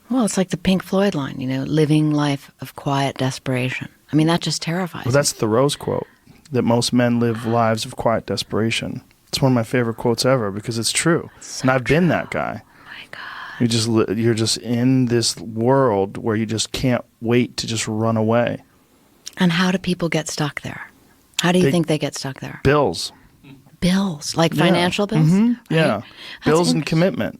Well, it's like the Pink Floyd line, living life of quiet desperation. I mean, that just terrifies Well, that's Thoreau's quote, that most men live lives of quiet desperation. It's one of my favorite quotes ever because it's true. And I've been that guy. Oh my God. You're just in this world where you just can't wait to just run away. And how do people get stuck there? How do you think they get stuck there? Bills. Bills, like financial bills? Mm-hmm. Right? Yeah. Bills and commitment.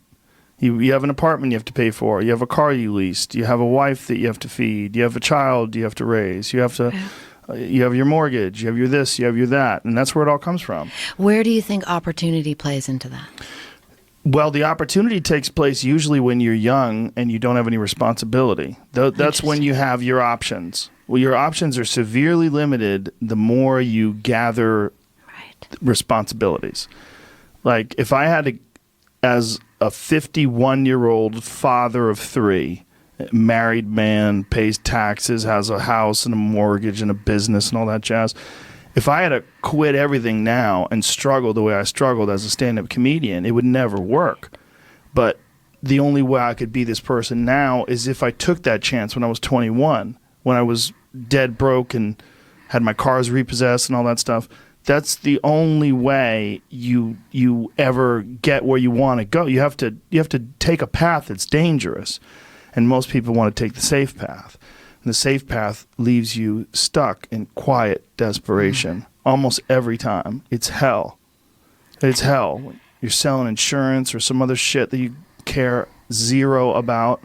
You have an apartment you have to pay for. You have a car you leased. You have a wife that you have to feed. You have a child you have to raise. You have to. You have your mortgage. You have your this. You have your that, and that's where it all comes from. Where do you think opportunity plays into that? Well, the opportunity takes place usually when you're young and you don't have any responsibility. That's when you have your options. Well, your options are severely limited the more you gather responsibilities. Like if I had to, as a 51-year-old father of 3, married man, pays taxes, has a house and a mortgage and a business and all that jazz. If I had to quit everything now and struggle the way I struggled as a stand-up comedian, it would never work. But the only way I could be this person now is if I took that chance when I was 21, when I was dead broke and had my cars repossessed and all that stuff. That's the only way you ever get where you want to go. You have to take a path that's dangerous, and most people want to take the safe path. And the safe path leaves you stuck in quiet desperation almost every time. It's hell. It's hell. You're selling insurance or some other shit that you care zero about.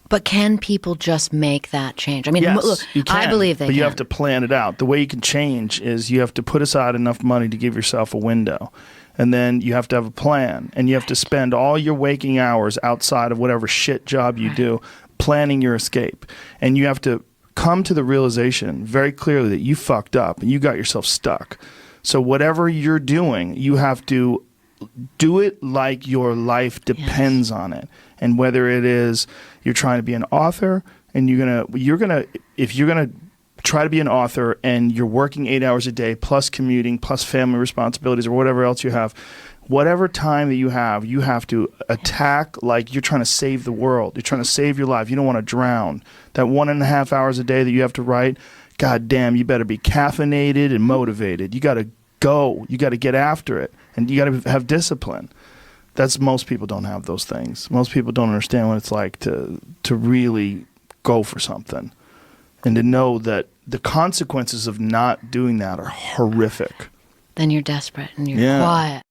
But can people just make that change? I mean, yes, look, you can, I believe they but can. you have to plan it out. The way you can change is you have to put aside enough money to give yourself a window. And then you have to have a plan. And you have to spend all your waking hours outside of whatever shit job you do planning your escape. And you have to come to the realization very clearly that you fucked up and you got yourself stuck. So whatever you're doing, you have to do it like your life depends on it. And whether it is you're trying to be an author and if you're gonna try to be an author and you're working 8 hours a day plus commuting plus family responsibilities or whatever else you have, whatever time that you have to attack like you're trying to save the world. You're trying to save your life. You don't want to drown. That 1.5 hours a day that you have to write, God damn, you better be caffeinated and motivated. You got to go. You got to get after it. And you got to have discipline. Most people don't have those things. Most people don't understand what it's like to really go for something and to know that the consequences of not doing that are horrific. Then you're desperate and you're quiet.